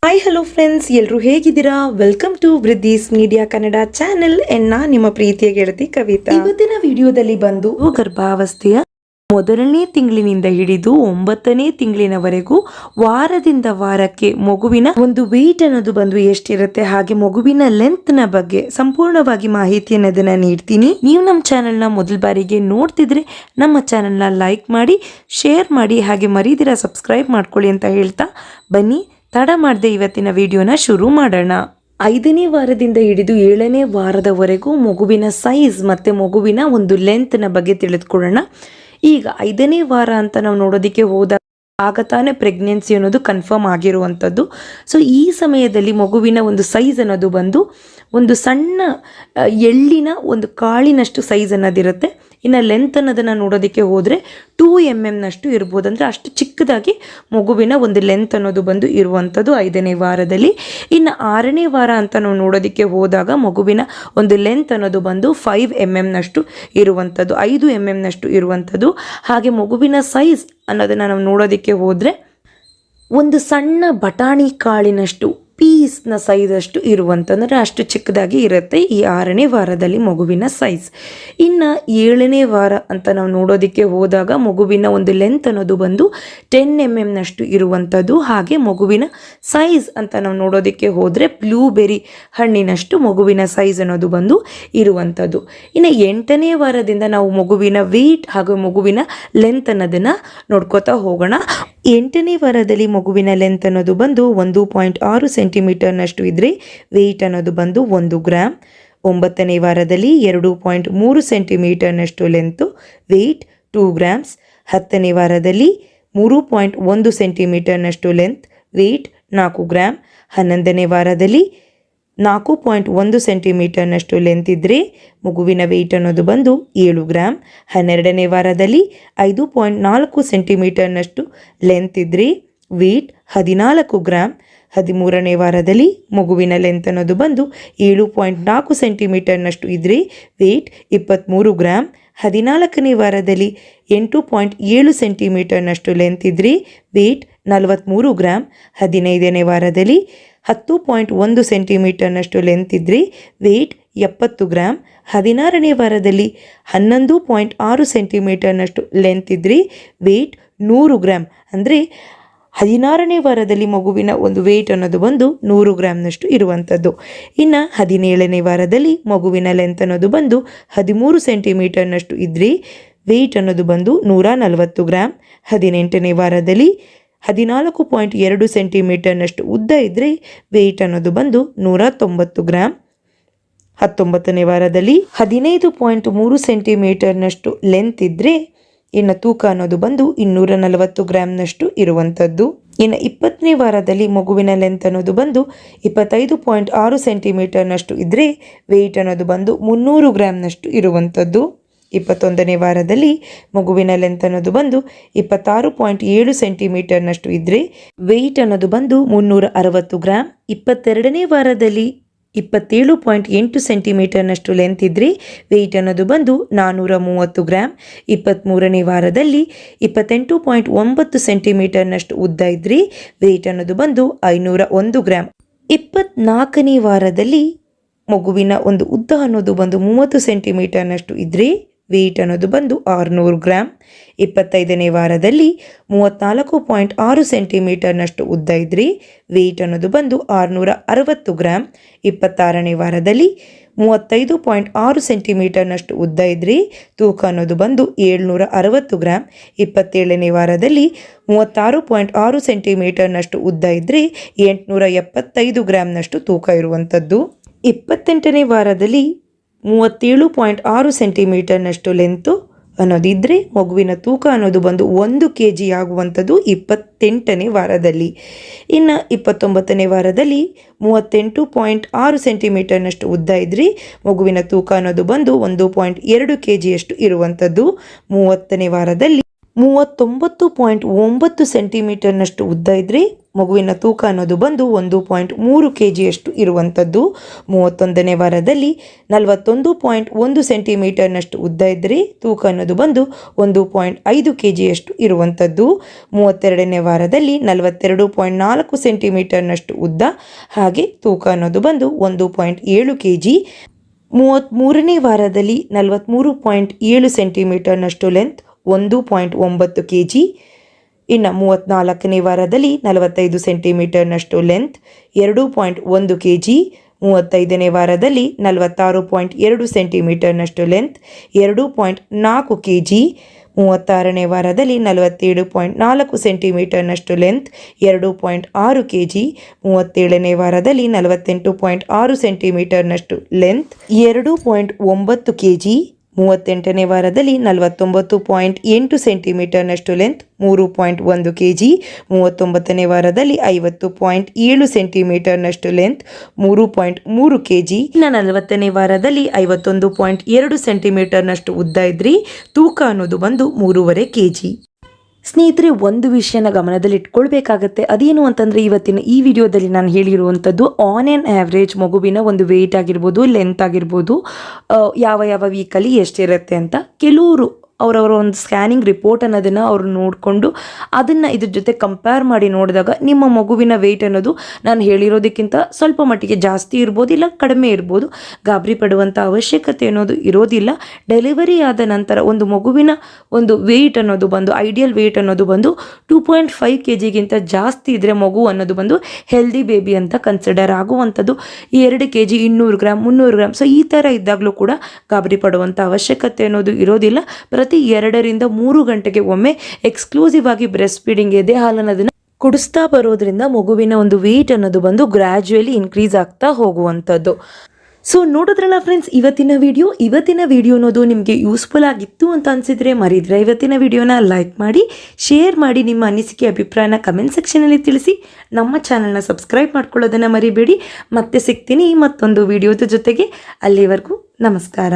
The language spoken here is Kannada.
ಹಾಯ್ ಹಲೋ ಫ್ರೆಂಡ್ಸ್, ಎಲ್ಲರೂ ಹೇಗಿದ್ದೀರಾ? Welcome to Vriddhi's media Kannada channel. ನಿಮ್ಮ ಪ್ರೀತಿಯ ಗೆಳತಿ ಕವಿತಾ. ಇವತ್ತಿನ ವಿಡಿಯೋದಲ್ಲಿ ಬಂದು ಗರ್ಭಾವಸ್ಥೆಯ ಮೊದಲನೇ ತಿಂಗಳಿನಿಂದ ಹಿಡಿದು 9ನೇ ತಿಂಗಳಿನವರೆಗೂ ವಾರದಿಂದ ವಾರಕ್ಕೆ ಮಗುವಿನ ಒಂದು ವೆಯ್ಟ್ ಅನ್ನೋದು ಬಂದು ಎಷ್ಟಿರುತ್ತೆ, ಹಾಗೆ ಮಗುವಿನ ಲೆಂತ್ ನ ಬಗ್ಗೆ ಸಂಪೂರ್ಣವಾಗಿ ಮಾಹಿತಿಯನ್ನು ನೀಡ್ತೀನಿ. ನೀವು ನಮ್ಮ ಚಾನೆಲ್ ನ ಮೊದಲ ಬಾರಿಗೆ ನೋಡ್ತಿದ್ರೆ ನಮ್ಮ ಚಾನೆಲ್ ನ ಲೈಕ್ ಮಾಡಿ, ಶೇರ್ ಮಾಡಿ, ಹಾಗೆ ಮರೀದಿರ ಸಬ್ಸ್ಕ್ರೈಬ್ ಮಾಡ್ಕೊಳ್ಳಿ ಅಂತ ಹೇಳ್ತಾ ಬನ್ನಿ ತಡ ಮಾಡದೆ ಇವತ್ತಿನ ವಿಡಿಯೋನ ಶುರು ಮಾಡೋಣ. 5ನೇ ವಾರದಿಂದ ಹಿಡಿದು 7ನೇ ವಾರದವರೆಗೂ ಮಗುವಿನ ಸೈಜ್ ಮತ್ತು ಮಗುವಿನ ಒಂದು ಲೆಂತ್ನ ಬಗ್ಗೆ ತಿಳಿದುಕೊಳ್ಳೋಣ. ಈಗ 5ನೇ ವಾರ ಅಂತ ನಾವು ನೋಡೋದಕ್ಕೆ ಹೋದಾಗ ಆಗ ತಾನೇ ಪ್ರೆಗ್ನೆನ್ಸಿ ಅನ್ನೋದು ಕನ್ಫರ್ಮ್ ಆಗಿರುವಂಥದ್ದು. ಸೊ ಈ ಸಮಯದಲ್ಲಿ ಮಗುವಿನ ಒಂದು ಸೈಜ್ ಅನ್ನೋದು ಬಂದು ಒಂದು ಸಣ್ಣ ಎಳ್ಳಿನ ಒಂದು ಕಾಳಿನಷ್ಟು ಸೈಜ್ ಅನ್ನೋದಿರುತ್ತೆ. ಇನ್ನು ಲೆಂತ್ ಅನ್ನೋದನ್ನು ನೋಡೋದಕ್ಕೆ ಹೋದರೆ 2 mm ನಷ್ಟು ಇರ್ಬೋದು. ಅಂದರೆ ಅಷ್ಟು ಚಿಕ್ಕದಾಗಿ ಮಗುವಿನ ಒಂದು ಲೆಂತ್ ಅನ್ನೋದು ಬಂದು ಇರುವಂಥದ್ದು 5ನೇ ವಾರದಲ್ಲಿ. ಇನ್ನು 6ನೇ ವಾರ ಅಂತ ನಾವು ನೋಡೋದಕ್ಕೆ ಹೋದಾಗ ಮಗುವಿನ ಒಂದು ಲೆಂತ್ ಅನ್ನೋದು ಬಂದು 5 mm ನಷ್ಟು ಇರುವಂಥದ್ದು, 5 mm ನಷ್ಟು ಇರುವಂಥದ್ದು. ಹಾಗೆ ಮಗುವಿನ ಸೈಜ್ ಅನ್ನೋದನ್ನು ನಾವು ನೋಡೋದಕ್ಕೆ ಹೋದರೆ ಒಂದು ಸಣ್ಣ ಬಟಾಣಿ ಕಾಳಿನಷ್ಟು ಪೀಸ್ನ ಸೈಜ್ ಅಷ್ಟು ಇರುವಂತಂದರೆ ಅಷ್ಟು ಚಿಕ್ಕದಾಗಿ ಇರುತ್ತೆ ಈ 6ನೇ ವಾರದಲ್ಲಿ ಮಗುವಿನ ಸೈಜ್. ಇನ್ನು 7ನೇ ವಾರ ಅಂತ ನಾವು ನೋಡೋದಕ್ಕೆ ಹೋದಾಗ ಮಗುವಿನ ಒಂದು ಲೆಂತ್ ಅನ್ನೋದು ಬಂದು 10 mm ನಷ್ಟು ಇರುವಂಥದ್ದು. ಹಾಗೆ ಮಗುವಿನ ಸೈಜ್ ಅಂತ ನಾವು ನೋಡೋದಕ್ಕೆ ಹೋದರೆ ಬ್ಲೂಬೆರಿ ಹಣ್ಣಿನಷ್ಟು ಮಗುವಿನ ಸೈಜ್ ಅನ್ನೋದು ಬಂದು ಇರುವಂಥದ್ದು. ಇನ್ನು 8ನೇ ವಾರದಿಂದ ನಾವು ಮಗುವಿನ ವೆಯ್ಟ್ ಹಾಗೂ ಮಗುವಿನ ಲೆಂತ್ ಅನ್ನೋದನ್ನು ನೋಡ್ಕೋತಾ ಹೋಗೋಣ. 8ನೇ ವಾರದಲ್ಲಿ ಮಗುವಿನ ಲೆಂತ್ ಅನ್ನೋದು ಬಂದು 1.6 ಸೆಂಟಿಮೀಟರ್ನಷ್ಟು ಇದ್ದರೆ ವೆಯ್ಟ್ ಅನ್ನೋದು ಬಂದು 1 ಗ್ರಾಮ್. 9ನೇ ವಾರದಲ್ಲಿ 2.3 ಸೆಂಟಿಮೀಟರ್ನಷ್ಟು ಲೆಂತು, ವೆಯ್ಟ್ 2 ಗ್ರಾಮ್ಸ್. 10ನೇ ವಾರದಲ್ಲಿ 3.1 ಸೆಂಟಿಮೀಟರ್ನಷ್ಟು ಲೆಂತ್, ವೆಯ್ಟ್ 4 ಗ್ರಾಮ್. 11ನೇ ವಾರದಲ್ಲಿ 4.1 ಸೆಂಟಿಮೀಟರ್ನಷ್ಟು ಲೆಂತ್ ಇದ್ದರೆ ಮಗುವಿನ ವೆಯ್ಟ್ ಅನ್ನೋದು ಬಂದು 7 ಗ್ರಾಮ್. 12ನೇ ವಾರದಲ್ಲಿ 5.4 ಸೆಂಟಿಮೀಟರ್ನಷ್ಟು ಲೆಂತ್ ಇದ್ದರೆ ವೆಯ್ಟ್ 14 ಗ್ರಾಮ್. 13ನೇ ವಾರದಲ್ಲಿ ಮಗುವಿನ ಲೆಂತ್ ಅನ್ನೋದು ಬಂದು 7.4 ಸೆಂಟಿಮೀಟರ್ನಷ್ಟು ಇದ್ದರೆ ವೆಯ್ಟ್ 23 ಗ್ರಾಮ್. 14ನೇ ವಾರದಲ್ಲಿ 8.7 ಸೆಂಟಿಮೀಟರ್ನಷ್ಟು ಲೆಂತ್ ಇದ್ದರೆ ವೆಯ್ಟ್ 43 ಗ್ರಾಮ್. 15ನೇ ವಾರದಲ್ಲಿ 10.1 ಸೆಂಟಿಮೀಟರ್ನಷ್ಟು ಲೆಂತ್ ಇದ್ದರೆ ವೆಯ್ಟ್ 70 ಗ್ರಾಮ್. 16ನೇ ವಾರದಲ್ಲಿ 11.6 ಸೆಂಟಿಮೀಟರ್ನಷ್ಟು ಲೆಂತ್ ಇದ್ದರೆ ವೆಯ್ಟ್ 100 ಗ್ರಾಮ್. ಅಂದರೆ 16ನೇ ವಾರದಲ್ಲಿ ಮಗುವಿನ ಒಂದು ವೆಯ್ಟ್ ಅನ್ನೋದು ಬಂದು 100 ಗ್ರಾಮ್ನಷ್ಟು ಇರುವಂಥದ್ದು. ಇನ್ನು 17ನೇ ವಾರದಲ್ಲಿ ಮಗುವಿನ ಲೆಂತ್ ಅನ್ನೋದು ಬಂದು 13 ಸೆಂಟಿಮೀಟರ್ನಷ್ಟು ಇದ್ದರೆ ವೆಯ್ಟ್ ಅನ್ನೋದು ಬಂದು 140 ಗ್ರಾಮ್. 18ನೇ ವಾರದಲ್ಲಿ 14.2 ಸೆಂಟಿಮೀಟರ್ನಷ್ಟು ಉದ್ದ ಇದ್ದರೆ ವೆಯ್ಟ್ ಅನ್ನೋದು ಬಂದು 190 ಗ್ರಾಮ್. 19ನೇ ವಾರದಲ್ಲಿ 15.3 ಸೆಂಟಿಮೀಟರ್ನಷ್ಟು ಲೆಂತ್ ಇದ್ದರೆ ಇನ್ನು ತೂಕ ಅನ್ನೋದು ಬಂದು 240 ಗ್ರಾಮ್ನಷ್ಟು ಇರುವಂಥದ್ದು. ಇನ್ನು 20ನೇ ವಾರದಲ್ಲಿ ಮಗುವಿನ ಲೆಂತ್ ಅನ್ನೋದು ಬಂದು 25.6 ಸೆಂಟಿಮೀಟರ್ನಷ್ಟು ಇದ್ದರೆ ವೆಯ್ಟ್ ಅನ್ನೋದು ಬಂದು 300 ಗ್ರಾಮ್ನಷ್ಟು ಇರುವಂಥದ್ದು. 21ನೇ ವಾರದಲ್ಲಿ ಮಗುವಿನ ಲೆಂತ್ ಅನ್ನೋದು ಬಂದು 26.7 ಸೆಂಟಿಮೀಟರ್ನಷ್ಟು ಇದ್ದರೆ ವೆಯ್ಟ್ ಅನ್ನೋದು ಬಂದು 360 ಗ್ರಾಮ್. 22ನೇ ವಾರದಲ್ಲಿ 27.8 ಸೆಂಟಿಮೀಟರ್ನಷ್ಟು ಲೆಂತ್ ಇದ್ದರೆ ವೆಯ್ಟ್ ಅನ್ನೋದು ಬಂದು 430 ಗ್ರಾಮ್. 23ನೇ ವಾರದಲ್ಲಿ 28.9 ಸೆಂಟಿಮೀಟರ್ನಷ್ಟು ಉದ್ದ ಇದ್ದರೆ ವೆಯ್ಟ್ ಅನ್ನೋದು ಬಂದು 501 ಗ್ರಾಮ್. 24ನೇ ವಾರದಲ್ಲಿ ಮಗುವಿನ ಒಂದು ಉದ್ದ ಅನ್ನೋದು ಬಂದು 30 ಸೆಂಟಿಮೀಟರ್ನಷ್ಟು ಇದ್ದರೆ ವೆಯ್ಟ್ ಅನ್ನೋದು ಬಂದು 600 ಗ್ರಾಮ್. 25ನೇ ವಾರದಲ್ಲಿ 34.6 ಸೆಂಟಿಮೀಟರ್ನಷ್ಟು ಉದ್ದ ಇದ್ದರೆ ವೆಯ್ಟ್ ಅನ್ನೋದು ಬಂದು 660 ಗ್ರಾಮ್. 26ನೇ ವಾರದಲ್ಲಿ 35.6 ಸೆಂಟಿಮೀಟರ್ನಷ್ಟು ಉದ್ದ ಇದ್ದರೆ ತೂಕ ಅನ್ನೋದು ಬಂದು 760 ಗ್ರಾಮ್. 27ನೇ ವಾರದಲ್ಲಿ 36.6 ಸೆಂಟಿಮೀಟರ್ನಷ್ಟು ಉದ್ದ ಇದ್ದರೆ 875 ಗ್ರಾಮ್ನಷ್ಟು ತೂಕ ಇರುವಂಥದ್ದು. 28ನೇ ವಾರದಲ್ಲಿ 37.6 ಸೆಂಟಿಮೀಟರ್ನಷ್ಟು ಲೆಂತು ಅನ್ನೋದಿದ್ದರೆ ಮಗುವಿನ ತೂಕ ಅನ್ನೋದು ಬಂದು 1 kg ಆಗುವಂಥದ್ದು 28ನೇ ವಾರದಲ್ಲಿ. ಇನ್ನು 29ನೇ ವಾರದಲ್ಲಿ 38.6 ಸೆಂಟಿಮೀಟರ್ನಷ್ಟು ಉದ್ದ ಇದ್ದರೆ ಮಗುವಿನ ತೂಕ ಅನ್ನೋದು ಬಂದು 1.2 kg ಅಷ್ಟು ಇರುವಂಥದ್ದು. 30ನೇ ವಾರದಲ್ಲಿ 39.9 ಸೆಂಟಿಮೀಟರ್ನಷ್ಟು ಉದ್ದ ಇದ್ದರೆ ಮಗುವಿನ ತೂಕ ಅನ್ನೋದು ಬಂದು 1.3 kgಯಷ್ಟು ಇರುವಂಥದ್ದು. 31ನೇ ವಾರದಲ್ಲಿ 41.1 ಸೆಂಟಿಮೀಟರ್ನಷ್ಟು ಉದ್ದ ಇದ್ದರೆ ತೂಕ ಅನ್ನೋದು ಬಂದು 1.5 kgಯಷ್ಟು ಇರುವಂಥದ್ದು. 32ನೇ ವಾರದಲ್ಲಿ 42.4 ಸೆಂಟಿಮೀಟರ್ನಷ್ಟು ಉದ್ದ ಹಾಗೆ ತೂಕ ಅನ್ನೋದು ಬಂದು 1.7 kg. 33ನೇ ವಾರದಲ್ಲಿ 43.7 ಸೆಂಟಿಮೀಟರ್ನಷ್ಟು ಲೆಂತ್ 1.9 kg. ಇನ್ನು 34ನೇ ವಾರದಲ್ಲಿ 45 ಸೆಂಟಿಮೀಟರ್ನಷ್ಟು ಲೆಂತ್ 2.1 kg. 35ನೇ ವಾರದಲ್ಲಿ 46.2 ಸೆಂಟಿಮೀಟರ್ನಷ್ಟು ಲೆಂತ್ 2.4 kg. 36ನೇ ವಾರದಲ್ಲಿ 47.4 ಸೆಂಟಿಮೀಟರ್ನಷ್ಟು ಲೆಂತ್ 2.6 kg. 37ನೇ ವಾರದಲ್ಲಿ 48.6 ಸೆಂಟಿಮೀಟರ್ನಷ್ಟು ಲೆಂತ್ 2.9 kg. 38ನೇ ವಾರದಲ್ಲಿ 49.8 ಸೆಂಟಿಮೀಟರ್ನಷ್ಟು ಲೆಂತ್ 3.1 kg. 39ನೇ ವಾರದಲ್ಲಿ 50.7 ಸೆಂಟಿಮೀಟರ್ನಷ್ಟು ಲೆಂತ್ 3.3 kg. ಇನ್ನು 40ನೇ ವಾರದಲ್ಲಿ 51.2 ಸೆಂಟಿಮೀಟರ್ನಷ್ಟು ಉದ್ದ ಇದ್ರಿ ತೂಕ ಅನ್ನೋದು ಬಂದು 3.5 kg. ಸ್ನೇಹಿತರೆ, ಒಂದು ವಿಷಯನ ಗಮನದಲ್ಲಿ ಇಟ್ಕೊಳ್ಬೇಕಾಗತ್ತೆ. ಅದೇನು ಅಂತಂದರೆ ಇವತ್ತಿನ ಈ ವಿಡಿಯೋದಲ್ಲಿ ನಾನು ಹೇಳಿರುವಂಥದ್ದು ಆನ್ ಆ್ಯನ್ ಆ್ಯಾವ್ರೇಜ್ ಮಗುವಿನ ಒಂದು ವೆಯ್ಟ್ ಆಗಿರ್ಬೋದು, ಲೆಂತ್ ಆಗಿರ್ಬೋದು, ಯಾವ ವೀಕಲ್ಲಿ ಎಷ್ಟಿರುತ್ತೆ ಅಂತ. ಕೆಲವರು ಅವರವರ ಒಂದು ಸ್ಕ್ಯಾನಿಂಗ್ ರಿಪೋರ್ಟ್ ಅನ್ನೋದನ್ನು ಅವರು ನೋಡಿಕೊಂಡು ಅದನ್ನು ಇದ್ರ ಜೊತೆ ಕಂಪೇರ್ ಮಾಡಿ ನೋಡಿದಾಗ ನಿಮ್ಮ ಮಗುವಿನ ವೆಯ್ಟ್ ಅನ್ನೋದು ನಾನು ಹೇಳಿರೋದಕ್ಕಿಂತ ಸ್ವಲ್ಪ ಮಟ್ಟಿಗೆ ಜಾಸ್ತಿ ಇರ್ಬೋದು, ಇಲ್ಲ ಕಡಿಮೆ ಇರ್ಬೋದು. ಗಾಬರಿ ಪಡುವಂಥ ಅವಶ್ಯಕತೆ ಅನ್ನೋದು ಇರೋದಿಲ್ಲ. ಡೆಲಿವರಿ ಆದ ನಂತರ ಒಂದು ಮಗುವಿನ ಒಂದು ವೆಯ್ಟ್ ಅನ್ನೋದು ಬಂದು ಐಡಿಯಲ್ ವೆಯ್ಟ್ ಅನ್ನೋದು ಬಂದು 2.5 kgಗಿಂತ ಜಾಸ್ತಿ ಇದ್ದರೆ ಮಗು ಅನ್ನೋದು ಬಂದು ಹೆಲ್ದಿ ಬೇಬಿ ಅಂತ ಕನ್ಸಿಡರ್ ಆಗುವಂಥದ್ದು. 2 kg 200 ಗ್ರಾಮ್ 300 ಗ್ರಾಮ್ ಸೊ ಈ ಥರ ಇದ್ದಾಗಲೂ ಕೂಡ ಗಾಬರಿ ಪಡುವಂಥ ಅವಶ್ಯಕತೆ ಅನ್ನೋದು ಇರೋದಿಲ್ಲ. ಪ್ರತಿ 2 ರಿಂದ 3 ಗಂಟೆಗೆ ಒಮ್ಮೆ ಎಕ್ಸ್ಕ್ಲೂಸಿವ್ ಆಗಿ ಬ್ರೆಸ್ಟ್ ಫೀಡಿಂಗ್ ಎದೆ ಹಾಲನ್ನೋದನ್ನು ಕುಡಿಸ್ತಾ ಬರೋದ್ರಿಂದ ಮಗುವಿನ ಒಂದು ವೆಯ್ಟ್ ಅನ್ನೋದು ಬಂದು ಗ್ರ್ಯಾಜುಯಲಿ ಇನ್ಕ್ರೀಸ್ ಆಗ್ತಾ ಹೋಗುವಂಥದ್ದು. ಸೊ ನೋಡಿದ್ರಲ್ಲ ಫ್ರೆಂಡ್ಸ್, ಇವತ್ತಿನ ವಿಡಿಯೋ ಅನ್ನೋದು ನಿಮಗೆ ಯೂಸ್ಫುಲ್ ಆಗಿತ್ತು ಅಂತ ಅನಿಸಿದರೆ ಮರಿದ್ರೆ ಇವತ್ತಿನ ವಿಡಿಯೋನ ಲೈಕ್ ಮಾಡಿ, ಶೇರ್ ಮಾಡಿ, ನಿಮ್ಮ ಅನಿಸಿಕೆ ಅಭಿಪ್ರಾಯನ ಕಮೆಂಟ್ ಸೆಕ್ಷನಲ್ಲಿ ತಿಳಿಸಿ. ನಮ್ಮ ಚಾನಲ್ನ ಸಬ್ಸ್ಕ್ರೈಬ್ ಮಾಡ್ಕೊಳ್ಳೋದನ್ನು ಮರಿಬೇಡಿ. ಮತ್ತೆ ಸಿಗ್ತೀನಿ ಮತ್ತೊಂದು ವಿಡಿಯೋದ ಜೊತೆಗೆ. ಅಲ್ಲಿವರೆಗೂ ನಮಸ್ಕಾರ.